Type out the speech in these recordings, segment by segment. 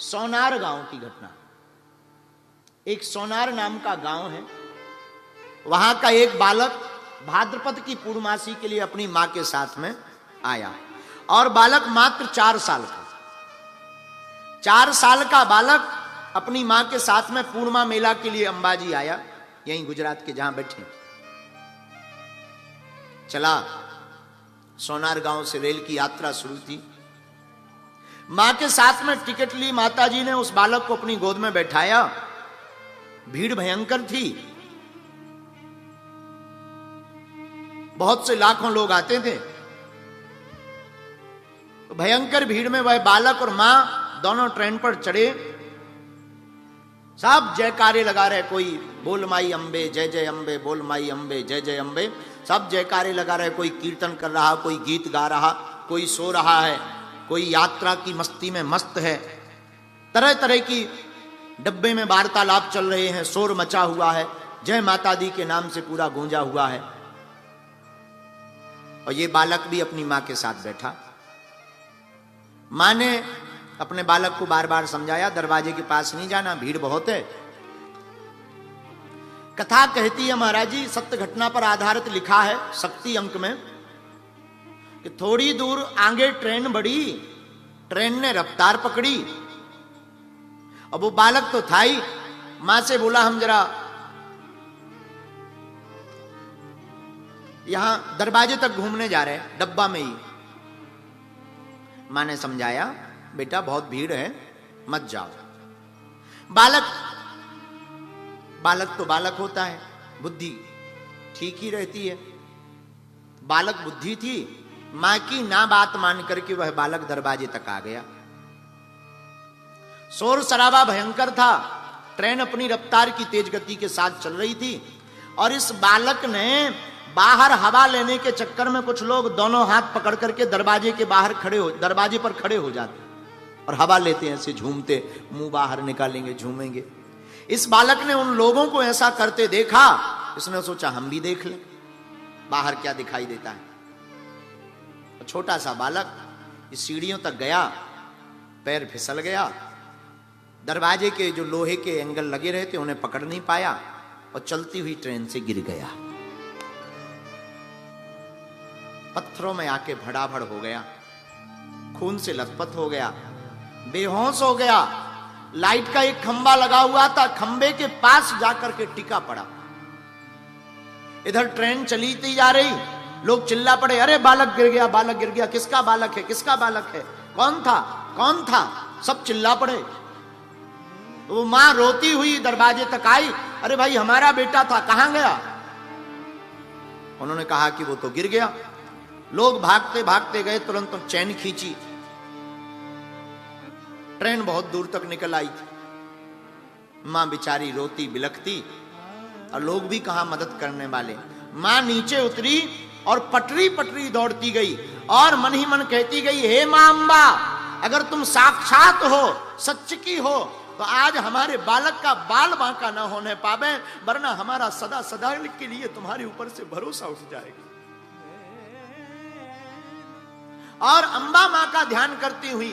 सोनार गांव की घटना। एक सोनार नाम का गांव है, वहां का एक बालक भाद्रपद की पूर्णमासी के लिए अपनी मां के साथ में आया और बालक मात्र 4 साल का। 4 साल का बालक अपनी मां के साथ में पूर्णिमा मेला के लिए अंबाजी आया, यहीं गुजरात के जहां बैठे। चला, सोनार गांव से रेल की यात्रा शुरू थी। मां के साथ में टिकट ली, माताजी ने उस बालक को अपनी गोद में बैठाया। भीड़ भयंकर थी, बहुत से लाखों लोग आते थे। तो भयंकर भीड़ में वह बालक और मां दोनों ट्रेन पर चढ़े। सब जयकारे लगा रहे, कोई बोल माई अंबे जय जय अंबे, बोल माई अंबे जय जय अंबे, सब जयकारे लगा रहे। कोई कीर्तन कर रहा, कोई गीत गा रहा, कोई सो रहा है, कोई यात्रा की मस्ती में मस्त है। तरह तरह की डब्बे में वार्तालाप चल रहे हैं, शोर मचा हुआ है, जय माता दी के नाम से पूरा गूंजा हुआ है। और ये बालक भी अपनी मां के साथ बैठा। मां ने अपने बालक को बार बार समझाया, दरवाजे के पास नहीं जाना, भीड़ बहुत है। कथा कहती है महाराज जी, सत्य घटना पर आधारित लिखा है शक्ति अंक में, कि थोड़ी दूर आगे ट्रेन बढ़ी, ट्रेन ने रफ्तार पकड़ी। अब वो बालक तो था ही, मां से बोला हम जरा यहां दरवाजे तक घूमने जा रहे हैं, डब्बा में ही। मां ने समझाया, बेटा बहुत भीड़ है, मत जाओ। बालक तो बालक होता है, बुद्धि ठीक ही रहती है। बालक बुद्धि थी, मां की ना बात मान करके वह बालक दरवाजे तक आ गया। शोर शराबा भयंकर था, ट्रेन अपनी रफ्तार की तेज गति के साथ चल रही थी। और इस बालक ने बाहर हवा लेने के चक्कर में कुछ लोग दोनों हाथ पकड़ करके दरवाजे पर खड़े हो जाते और हवा लेते हैं, ऐसे झूमते, मुंह बाहर निकालेंगे, झूमेंगे। इस बालक ने उन लोगों को ऐसा करते देखा, इसने सोचा हम भी देख लें बाहर क्या दिखाई देता है। छोटा सा बालक इस सीढ़ियों तक गया, पैर फिसल गया, दरवाजे के जो लोहे के एंगल लगे रहे थे उन्हें पकड़ नहीं पाया और चलती हुई ट्रेन से गिर गया। पत्थरों में आके भड़ाभड़ हो गया, खून से लथपथ हो गया, बेहोश हो गया। लाइट का एक खंबा लगा हुआ था, खंबे के पास जाकर के टिका पड़ा। इधर ट्रेन चली थी जा रही, लोग चिल्ला पड़े, अरे बालक गिर गया, बालक गिर गया, किसका बालक है, किसका बालक है, कौन था, कौन था, सब चिल्ला पड़े। वो मां रोती हुई दरवाजे तक आई, अरे भाई हमारा बेटा था, कहां गया। उन्होंने कहा कि वो तो गिर गया। लोग भागते भागते गए, तुरंत चैन खींची, ट्रेन बहुत दूर तक निकल आई थी। मां बेचारी रोती बिलखती और लोग भी कहां मदद करने वाले। मां नीचे उतरी और पटरी पटरी दौड़ती गई और मन ही मन कहती गई, हे मां अम्बा, अगर तुम साक्षात हो, सच की हो, तो आज हमारे बालक का बाल बांका न होने पावे, वरना हमारा सदा सदा के लिए तुम्हारे ऊपर से भरोसा उठ जाएगा। और अंबा मां का ध्यान करती हुई,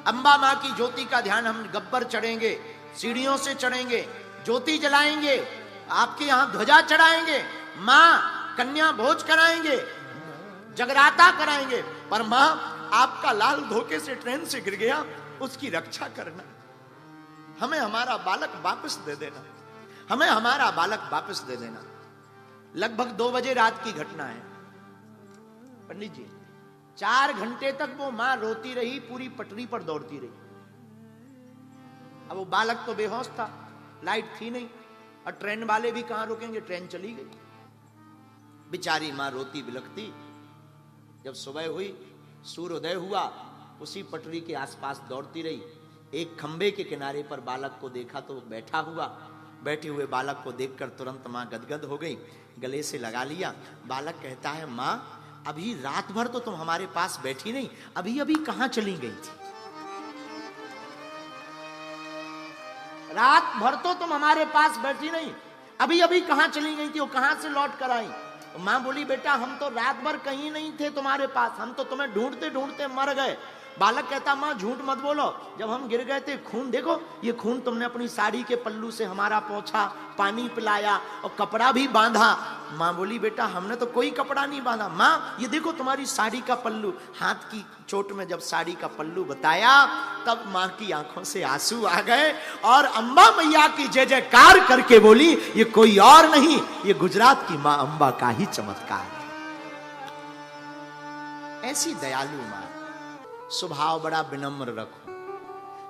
अंबा मां की ज्योति का ध्यान, हम गब्बर चढ़ेंगे, सीढ़ियों से चढ़ेंगे, ज्योति जलाएंगे, आपके यहां ध्वजा चढ़ाएंगे, मां कन्या भोज कराएंगे, जगराता कराएंगे, पर मां आपका लाल धोखे से ट्रेन से गिर गया, उसकी रक्षा करना, हमें हमारा बालक वापस दे देना, हमें हमारा बालक वापस दे देना। लगभग 2 बजे रात की घटना है पंडित जी। 4 घंटे तक वो मां रोती रही, पूरी पटरी पर दौड़ती रही। अब वो बालक तो बेहोश था, लाइट थी नहीं और ट्रेन वाले भी कहां रुकेंगे, ट्रेन चली गई। बेचारी मां रोती बिलखती। जब सुबह हुई, सूर्योदय हुआ, उसी पटरी के आसपास दौड़ती रही। एक खंबे के किनारे पर बालक को देखा तो बैठा हुआ, बैठे हुए बालक को देखकर तुरंत मां गदगद हो गई, गले से लगा लिया। बालक कहता है, मां अभी रात भर तो तुम हमारे पास बैठी नहीं, अभी अभी कहां चली गई थी, रात भर तो तुम हमारे पास बैठी नहीं, अभी अभी कहां चली गई थी, वो कहां से लौट कर आई। मां बोली, बेटा हम तो रात भर कहीं नहीं थे तुम्हारे पास, हम तो तुम्हें ढूंढते ढूंढते मर गए, बालक कहता माँ झूठ मत बोलो, जब हम गिर गए थे खून देखो, ये खून तुमने अपनी साड़ी के पल्लू से हमारा पोंछा, पानी पिलाया और कपड़ा भी बांधा। माँ बोली बेटा हमने तो कोई कपड़ा नहीं बांधा। माँ ये देखो तुम्हारी साड़ी का पल्लू। हाथ की चोट में जब साड़ी का पल्लू बताया तब माँ की आंखों से आंसू आ गए और अम्बा मैया की जय जयकार करके बोली ये कोई और नहीं, ये गुजरात की माँ अम्बा का ही चमत्कार है। ऐसी दयालु माँ, स्वभाव बड़ा विनम्र रखो,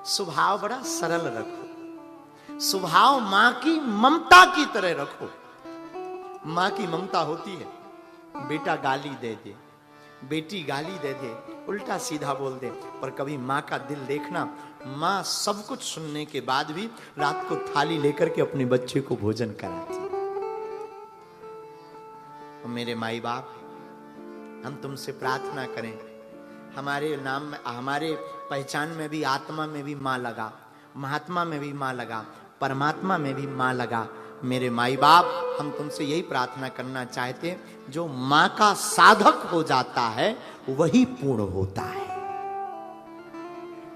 स्वभाव बड़ा सरल रखो, स्वभाव मां की ममता की तरह रखो। मां की ममता होती है, बेटा गाली दे दे, बेटी गाली दे दे, उल्टा सीधा बोल दे, पर कभी मां का दिल देखना, मां सब कुछ सुनने के बाद भी रात को थाली लेकर के अपने बच्चे को भोजन कराती। मेरे माई बाप, हम तुमसे प्रार्थना करें, हमारे नाम में, हमारे पहचान में भी, आत्मा में भी माँ लगा, महात्मा में भी माँ लगा, परमात्मा में भी माँ लगा। मेरे माई बाप, हम तुमसे यही प्रार्थना करना चाहते हैं, जो माँ का साधक हो जाता है वही पूर्ण होता है,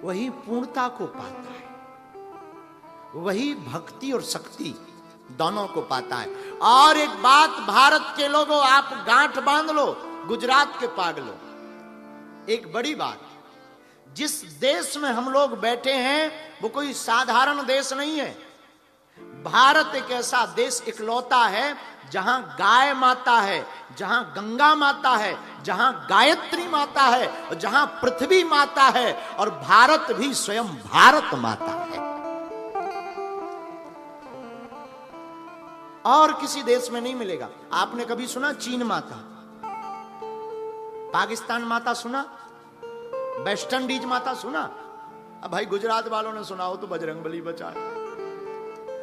वही पूर्णता को पाता है, वही भक्ति और शक्ति दोनों को पाता है। और एक बात भारत के लोगों, आप गांठ बांध लो, गुजरात के पागलों, एक बड़ी बात, जिस देश में हम लोग बैठे हैं वो कोई साधारण देश नहीं है। भारत एक ऐसा देश इकलौता है जहां गाय माता है, जहां गंगा माता है, जहां गायत्री माता है और जहां पृथ्वी माता है, और भारत भी स्वयं भारत माता है। और किसी देश में नहीं मिलेगा। आपने कभी सुना चीन माता, पाकिस्तान माता सुना, वेस्ट इंडीज माता सुना? अब भाई गुजरात वालों ने सुना हो तो बजरंगबली बचाए,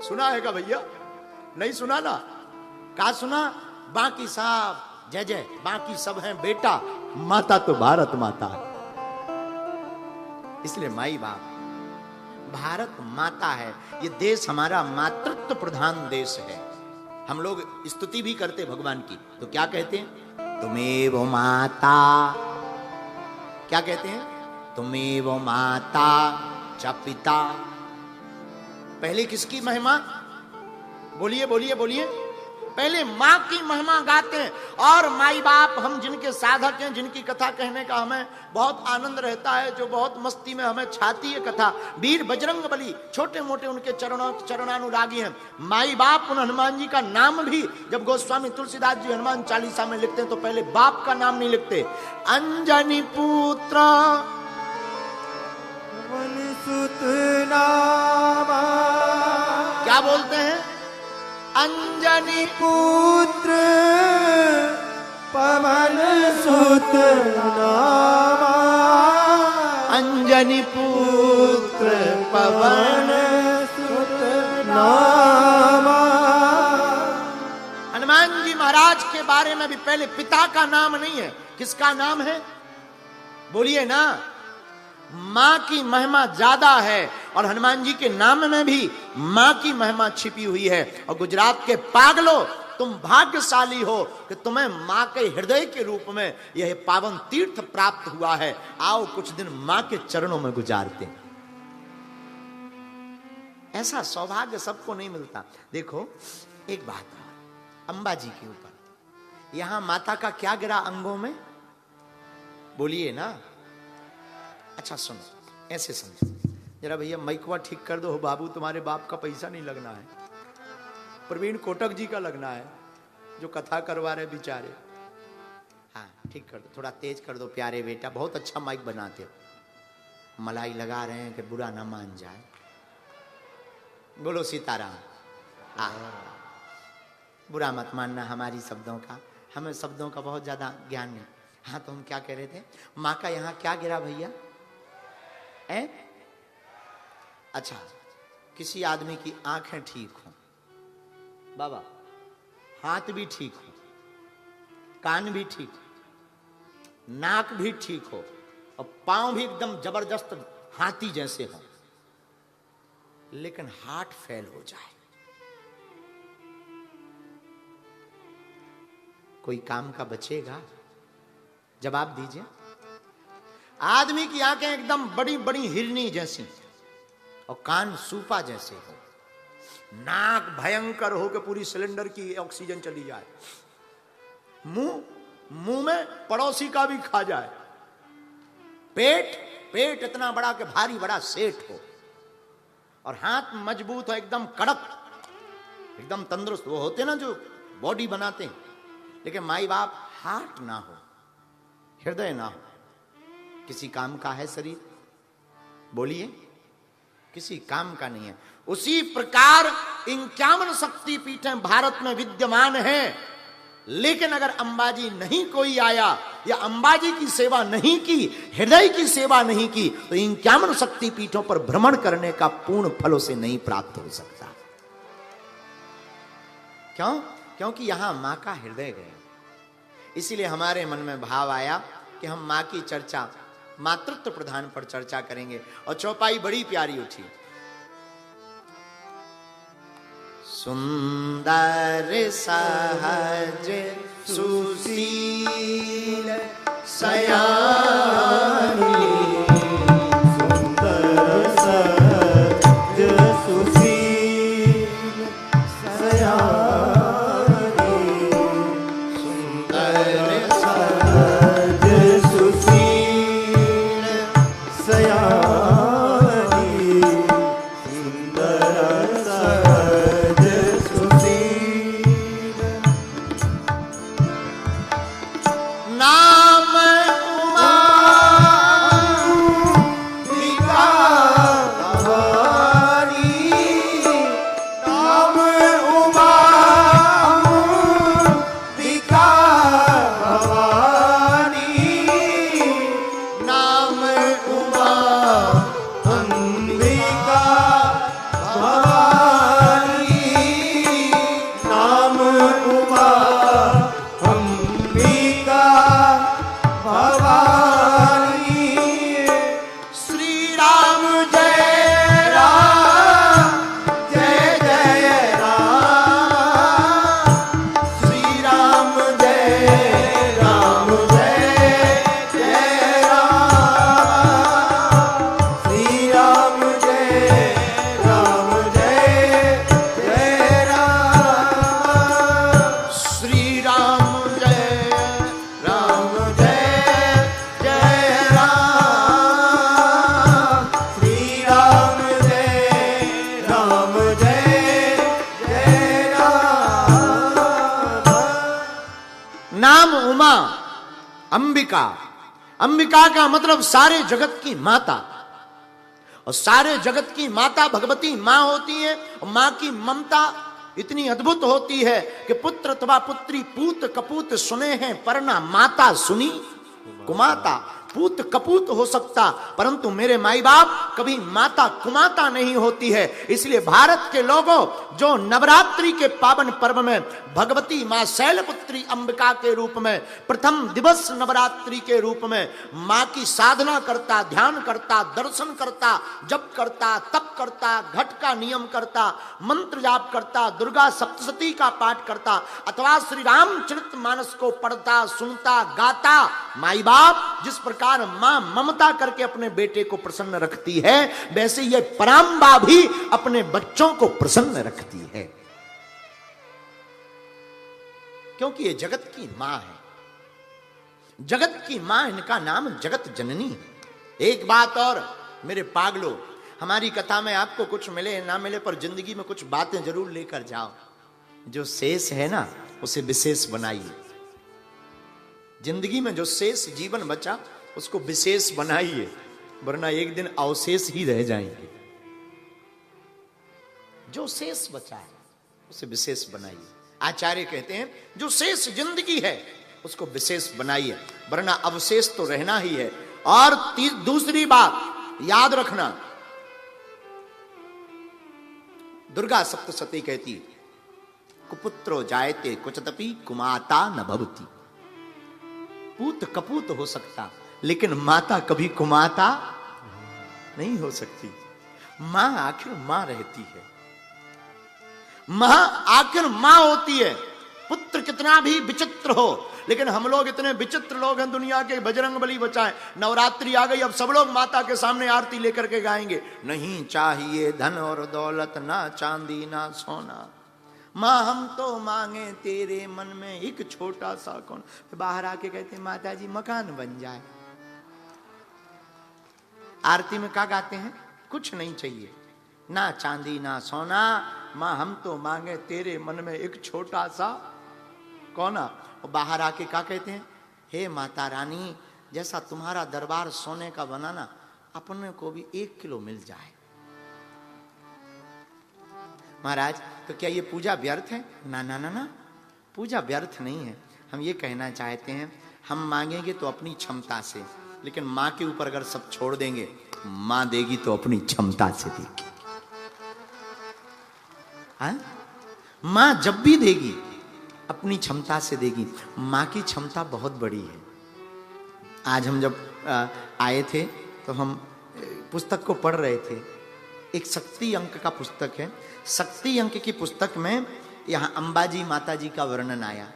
सुना है क्या भैया? नहीं सुना ना? क्या सुना? बाकी सब जय जय, बाकी सब हैं बेटा, माता तो भारत माता है। इसलिए माई बाप, भारत माता है। ये देश हमारा मातृत्व प्रधान देश है। हम लोग स्तुति भी करते भगवान की, तो क्या कहते हैं? तुमेव माता, क्या कहते हैं? तुमेव माता च पिता। पहले किसकी महिमा? बोलिए बोलिए बोलिए। पहले मां की महिमा गाते हैं। और माई बाप, हम जिनके साधक हैं, जिनकी कथा कहने का हमें बहुत आनंद रहता है, जो बहुत मस्ती में हमें छाती है कथा, वीर बजरंगबली, छोटे मोटे उनके चरणानुरागी हैं। माई बाप, उन हनुमान जी का नाम भी जब गोस्वामी तुलसीदास जी हनुमान चालीसा में लिखते हैं तो पहले बाप का नाम नहीं लिखते। अंजनी पुत्र सुत नामा, क्या बोलते हैं? अंजनी पुत्र पवन सुत नामा, अंजनी पुत्र पवन सुत नामा। हनुमान जी महाराज के बारे में भी पहले पिता का नाम नहीं है। किसका नाम है? बोलिए ना। मां की महिमा ज्यादा है और हनुमान जी के नाम में भी मां की महिमा छिपी हुई है। और गुजरात के पागलों, तुम भाग्यशाली हो कि तुम्हें मां के हृदय के रूप में यह पावन तीर्थ प्राप्त हुआ है। आओ कुछ दिन मां के चरणों में गुजारते हैं। ऐसा सौभाग्य सबको नहीं मिलता। देखो एक बात और, अंबा जी के ऊपर यहां माता का क्या गिरा अंगों में? बोलिए ना। अच्छा सुनो, ऐसे समझो जरा भैया, माइकवा ठीक कर दो बाबू, तुम्हारे बाप का पैसा नहीं लगना है, प्रवीण कोटक जी का लगना है जो कथा करवा रहे बेचारे। हाँ ठीक कर दो, थोड़ा तेज कर दो प्यारे बेटा, बहुत अच्छा माइक बनाते हो। मलाई लगा रहे हैं कि बुरा ना मान जाए। बोलो सीताराम। हाँ, बुरा मत मानना हमारी शब्दों का, हमें शब्दों का बहुत ज्यादा ज्ञान नहीं। हाँ तो हम क्या कह रहे थे? माँ का यहाँ क्या गिरा भैया? अच्छा, किसी आदमी की आंखें ठीक हो बाबा, हाथ भी ठीक हो, कान भी ठीक हो, नाक भी ठीक हो और पांव भी एकदम जबरदस्त हाथी जैसे हो, लेकिन हार्ट फेल हो जाए, कोई काम का बचेगा? जवाब दीजिए। आदमी की आंखें एकदम बड़ी बड़ी हिरनी जैसी और कान सूपा जैसे हो, नाक भयंकर हो कि पूरी सिलेंडर की ऑक्सीजन चली जाए, मुंह में पड़ोसी का भी खा जाए, पेट इतना बड़ा कि भारी बड़ा सेठ हो, और हाथ मजबूत हो, एकदम कड़क, एकदम तंदुरुस्त। वो होते ना जो बॉडी बनाते हैं, लेकिन माई बाप हार्ट ना हो, हृदय ना हो, किसी काम का है शरीर? बोलिए, किसी काम का नहीं है। उसी प्रकार 51 शक्तिपीठें भारत में विद्यमान हैं, लेकिन अगर अंबाजी नहीं कोई आया या अंबाजी की सेवा नहीं की, हृदय की सेवा नहीं की, तो 51 शक्तिपीठों पर भ्रमण करने का पूर्ण फल उसे नहीं प्राप्त हो सकता। क्यों? क्योंकि यहां मां का हृदय गया। इसीलिए हमारे मन में भाव आया कि हम मां की चर्चा मातृत्व प्रधान पर चर्चा करेंगे, और चौपाई बड़ी प्यारी उठी। सुंदर सहज सुशील सयानी, सुंदर सहज सुशील सयानी, सुंदर सहज सुशील सयानी, सुंदर सहज सुशील। नाम उमा अंबिका भवानी, नाम उमा अंबिका भवानी, नाम उमा अंबिका भवानी, नाम उमा अंबिका भवानी। श्री राम जय राम, जय जय राम, श्री राम जय राम, जय जय राम, श्री राम जय राम, जय जय राम, श्री राम जय राम जय जय राम, श्री राम जय राम, जय जय राम। नाम उमा अंबिका। अंबिका का मतलब सारे जगत की माता, और सारे जगत की माता भगवती मां होती है। और मां की ममता इतनी अद्भुत होती है कि पुत्र अथवा पुत्री पूत कपूत सुने हैं, पर ना माता सुनी कुमाता। पूत कपूत हो सकता, परंतु मेरे माई बाप कभी माता कुमाता नहीं होती है। इसलिए भारत के लोगों जो नवरात्रि के पावन पर्व में भगवती मां शैलपुत्री अंबिका के रूप में प्रथम दिवस नवरात्रि के रूप में मां की साधना करता, ध्यान करता, दर्शन करता, जप करता, तप करता, घट का नियम करता, मंत्र जाप करता, दुर्गा सप्तशती का पाठ करता, अथवा श्री रामचरित मानस को पढ़ता, सुनता, गाता, माई बाप जिस प्रकार मां ममता करके अपने बेटे को प्रसन्न रखती है, वैसे ये पराम्बा भी अपने बच्चों को प्रसन्न रखती है, क्योंकि ये जगत की मां है। जगत की मां, इनका नाम जगत जननी है। एक बात और मेरे पागलो, हमारी कथा में आपको कुछ मिले ना मिले, पर जिंदगी में कुछ बातें जरूर लेकर जाओ। जो शेष है ना, उसे विशेष बनाइए। जिंदगी में जो शेष जीवन बचा उसको विशेष बनाइए, वरना एक दिन अवशेष ही रह जाएंगे। जो शेष बचा है उसे विशेष बनाइए। आचार्य कहते हैं जो शेष जिंदगी है उसको विशेष बनाइए, वरना अवशेष तो रहना ही है। और दूसरी बात याद रखना, दुर्गा सप्तशती कहती है कुपुत्रो जायते कुचतपि कुमाता न भवति। पूत कपूत हो सकता, लेकिन माता कभी कुमाता नहीं हो सकती। मां आखिर मां रहती है, मां आखिर मां होती है। पुत्र कितना भी विचित्र हो, लेकिन हम लोग इतने विचित्र लोग हैं दुनिया के, बजरंगबली बचाए। नवरात्रि आ गई, अब सब लोग माता के सामने आरती लेकर के गाएंगे, नहीं चाहिए धन और दौलत, ना चांदी ना सोना, माँ हम तो मांगे तेरे मन में एक छोटा सा कौन। बाहर आके कहते माता जी मकान बन जाए। आरती में क्या गाते हैं? कुछ नहीं चाहिए, ना चांदी ना सोना, माँ हम तो मांगे तेरे मन में एक छोटा सा कोना। और बाहर आके क्या कहते हैं? हे माता रानी, जैसा तुम्हारा दरबार सोने का बनाना, अपने को भी 1 किलो मिल जाए। महाराज तो क्या ये पूजा व्यर्थ है? ना ना ना ना, पूजा व्यर्थ नहीं है। हम ये कहना चाहते हैं, हम मांगेंगे तो अपनी क्षमता से, लेकिन माँ के ऊपर अगर सब छोड़ देंगे, माँ देगी तो अपनी क्षमता से देगी। हाँ? माँ जब भी देगी अपनी क्षमता से देगी। माँ की क्षमता बहुत बड़ी है। आज हम जब आए थे तो हम पुस्तक को पढ़ रहे थे, एक शक्ति अंक का पुस्तक है। शक्ति अंक की पुस्तक में यहाँ अंबाजी माता जी का वर्णन आया,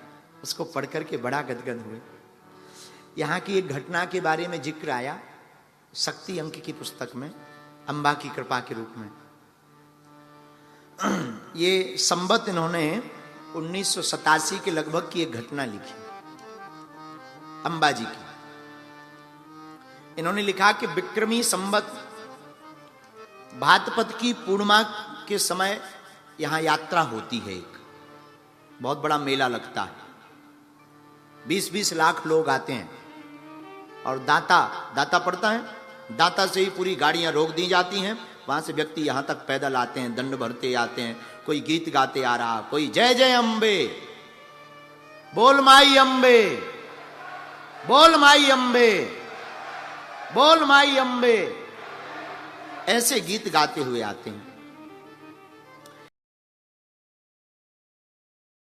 उसको पढ़ करके बड़ा गदगद हुए। यहाँ की एक घटना के बारे में जिक्र आया शक्ति अंक की पुस्तक में, अंबा की कृपा के रूप में। ये संबत इन्होंने 1987 के लगभग की एक घटना लिखी अंबाजी की। इन्होंने लिखा कि विक्रमी संबत भाद्रपद की पूर्णिमा के समय यहां यात्रा होती है, एक बहुत बड़ा मेला लगता है, 20-20 लाख लोग आते हैं और दाता पड़ता है, दाता से ही पूरी गाड़ियां रोक दी जाती हैं। वहां से व्यक्ति यहां तक पैदल आते हैं, दंड भरते आते हैं, कोई गीत गाते आ रहा, कोई जय जय अम्बे, बोल माई अम्बे, बोल माई अम्बे, बोल माई अम्बे, ऐसे गीत गाते हुए आते हैं।